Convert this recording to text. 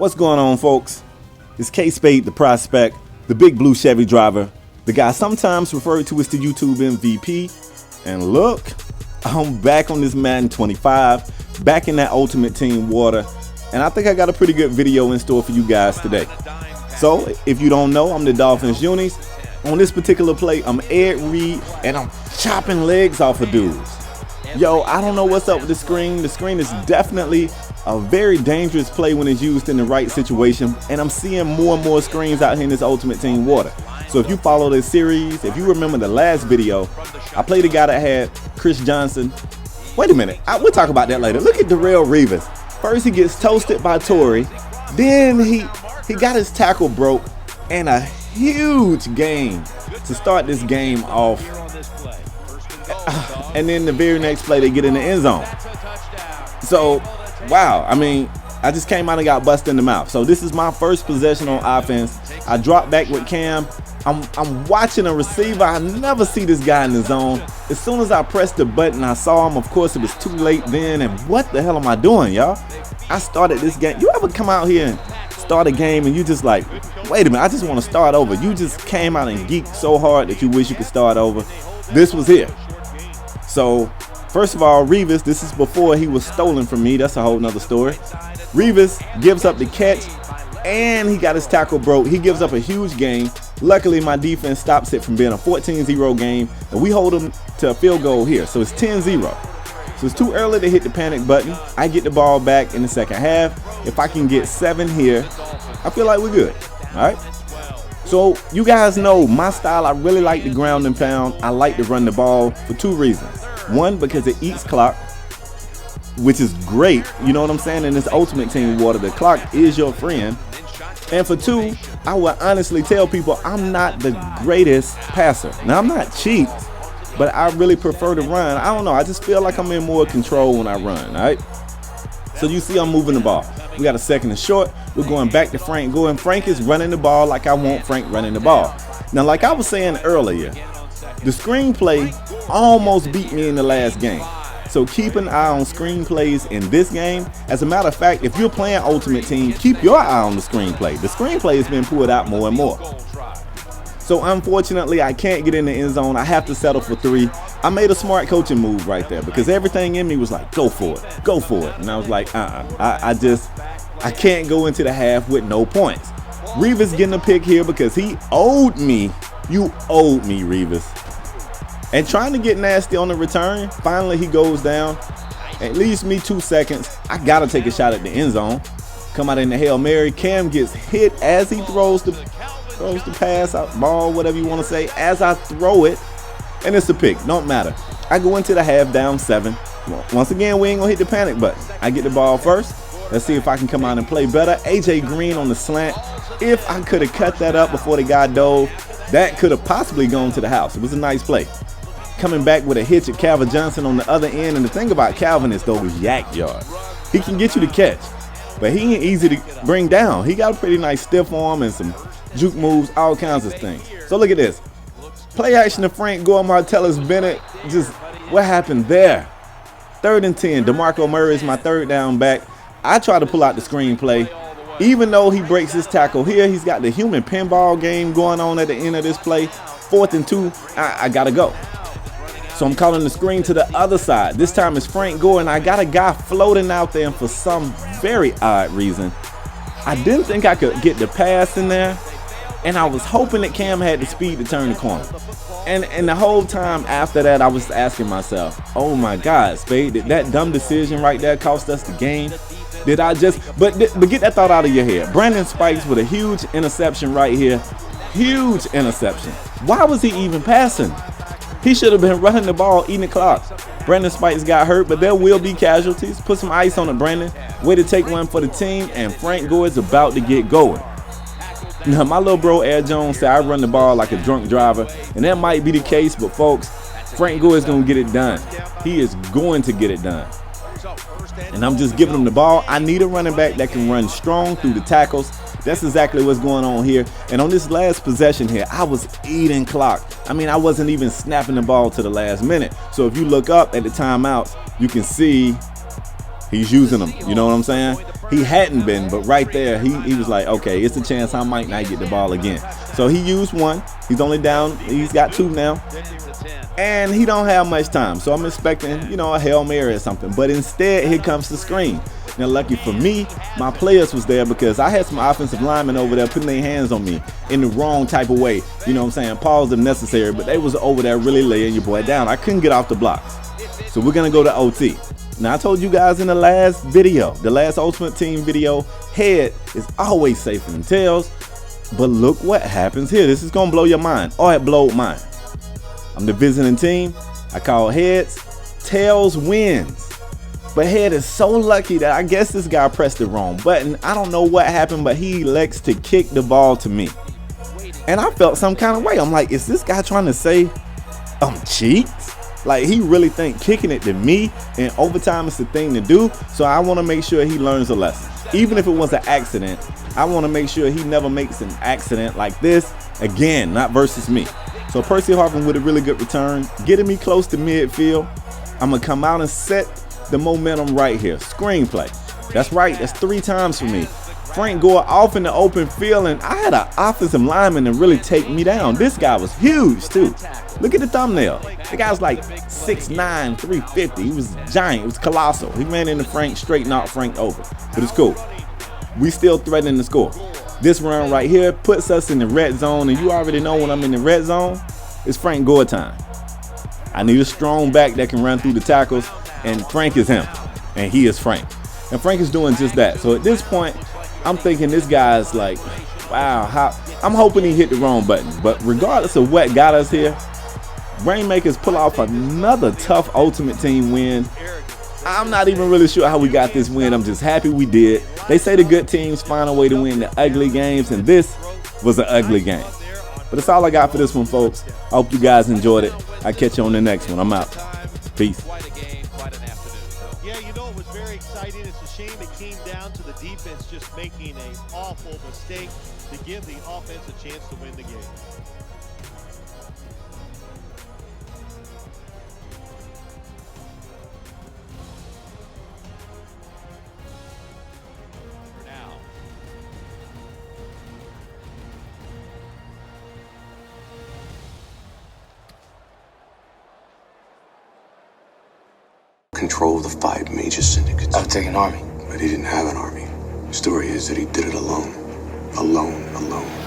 What's going on, folks? It's Kspadetheprospect, the big blue Chevy driver, the guy sometimes referred to as the YouTube MVP. And look, I'm back on this Madden 25, back in that Ultimate Team water, and I think I got a pretty good video in store for you guys today. So, if you don't know, I'm the Dolphins Unis. On this particular play, I'm Ed Reed, and I'm chopping legs off of dudes. Yo, I don't know what's up with the screen. The screen is definitely a very dangerous play when it's used in the right situation, and I'm seeing more and more screens out here in this Ultimate Team water. So if you follow this series, if you remember the last video, I played a guy that had Chris Johnson. Wait a minute, we'll talk about that later. Look at Darrelle Revis. First he gets toasted by Torrey, then he got his tackle broke, and a huge gain to start this game off. And then the very next play they get in the end zone. So wow, I mean, I just came out and got busted in the mouth. So this is my first possession on offense. I drop back with Cam. I'm watching a receiver. I never see this guy in the zone. As soon as I pressed the button, I saw him. Of course, it was too late then. And what the hell am I doing, y'all? I started this game. You ever come out here and start a game and you just like, wait a minute, I just want to start over. You just came out and geeked so hard that you wish you could start over. This was here. So first of all, Revis, this is before he was stolen from me. That's a whole nother story. Revis gives up the catch, and he got his tackle broke. He gives up a huge gain. Luckily, my defense stops it from being a 14-0 game, and we hold him to a field goal here. So it's 10-0. So it's too early to hit the panic button. I get the ball back in the second half. If I can get 7 here, I feel like we're good. All right? So you guys know my style. I really like the ground and pound. I like to run the ball for 2 reasons. One, because it eats clock, which is great. You know what I'm saying? In this Ultimate Team water, the clock is your friend. And for 2, I will honestly tell people I'm not the greatest passer. Now, I'm not cheap, but I really prefer to run. I don't know. I just feel like I'm in more control when I run, all right? So you see I'm moving the ball. We got a 2nd and short. We're going back to Frank Gore, and Frank is running the ball like I want Frank running the ball. Now, like I was saying earlier, the screenplay almost beat me in the last game. So keep an eye on screenplays in this game. As a matter of fact, if you're playing Ultimate Team, keep your eye on the screenplay. The screenplay has been pulled out more and more. So unfortunately, I can't get in the end zone. I have to settle for 3. I made a smart coaching move right there because everything in me was like, go for it, go for it. And I was like, I can't go into the half with no points. Revis getting a pick here because he owed me. You owed me, Revis. And trying to get nasty on the return, finally he goes down. It leaves me 2 seconds. I gotta take a shot at the end zone. Come out in the Hail Mary. Cam gets hit as he throws the pass out, ball, whatever you want to say, as I throw it, and it's a pick. Don't matter. I go into the half down 7. Once again, we ain't gonna hit the panic button. I get the ball first. Let's see if I can come out and play better. AJ Green on the slant. If I could have cut that up before the guy dove, that could have possibly gone to the house. It was a nice play. Coming back with a hitch at Calvin Johnson on the other end, and the thing about Calvin is those yak yards. He can get you to catch, but he ain't easy to bring down. He got a pretty nice stiff arm and some juke moves, all kinds of things. So look at this. Play action to Frank Gore, Martellus Bennett. Just what happened there? 3rd and 10. DeMarco Murray is my 3rd down back. I try to pull out the screenplay. Even though he breaks his tackle here, he's got the human pinball game going on at the end of this play. 4th and 2. I gotta go. So I'm calling the screen to the other side. This time it's Frank Gore, and I got a guy floating out there, and for some very odd reason, I didn't think I could get the pass in there, and I was hoping that Cam had the speed to turn the corner. And the whole time after that, I was asking myself, oh my God, Spade, did that dumb decision right there cost us the game? Did I just, but get that thought out of your head. Brandon Spikes with a huge interception right here. Huge interception. Why was he even passing? He should have been running the ball, eating the clock. Brandon Spikes got hurt, but there will be casualties. Put some ice on it, Brandon. Way to take one for the team, and Frank Gore is about to get going. Now, my little bro Ed Jones said I run the ball like a drunk driver, and that might be the case, but folks, Frank Gore is going to get it done. He is going to get it done. And I'm just giving him the ball. I need a running back that can run strong through the tackles. That's exactly what's going on here. And on this last possession here, I was eating clock. I mean, I wasn't even snapping the ball to the last minute. So if you look up at the timeouts, you can see he's using them. You know what I'm saying? he hadn't been, but right there, he was like, okay, it's a chance I might not get the ball again. So he used one. He's only down. He's got 2 now. And he don't have much time. So I'm expecting, you know, a Hail Mary or something. But instead, here comes the screen. Now, lucky for me, my players was there because I had some offensive linemen over there putting their hands on me in the wrong type of way. You know what I'm saying? Pause if necessary. But they was over there really laying your boy down. I couldn't get off the blocks. So we're going to go to OT. Now, I told you guys in the last video, the last Ultimate Team video, head is always safer than tails. But look what happens here. This is going to blow your mind. Oh, it blowed mine. I'm the visiting team. I call heads. Tails wins. But head is so lucky that I guess this guy pressed the wrong button. I don't know what happened, but he elects to kick the ball to me. And I felt some kind of way. I'm like, is this guy trying to say I'm cheats? Like, he really think kicking it to me in overtime is the thing to do. So I want to make sure he learns a lesson. Even if it was an accident, I want to make sure he never makes an accident like this again, not versus me. So Percy Harvin with a really good return, getting me close to midfield. I'm going to come out and set the momentum right here. Screenplay. That's right. That's 3 times for me. Frank Gore off in the open field, and I had an offensive lineman to really take me down. This guy was huge, too. Look at the thumbnail. The guy was like 6'9", 350. He was giant. It was colossal. He ran into Frank, straight knocked Frank over. But it's cool. We still threatening the score. This run right here puts us in the red zone, and you already know when I'm in the red zone, it's Frank Gore time. I need a strong back that can run through the tackles, and Frank is him, and he is Frank. And Frank is doing just that. So at this point, I'm thinking this guy's like, wow, I'm hoping he hit the wrong button. But regardless of what got us here, Rainmakers pull off another tough Ultimate Team win. I'm not even really sure how we got this win. I'm just happy we did. They say the good teams find a way to win the ugly games, and this was an ugly game. But that's all I got for this one, folks. I hope you guys enjoyed it. I'll catch you on the next one. I'm out. Peace. Yeah, you know, it was very exciting. It's a shame it came down to the defense just making an awful mistake to give the offense a chance to win the game. Control the 5 major syndicates. I'll take an army. But he didn't have an army. The story is that he did it alone. Alone.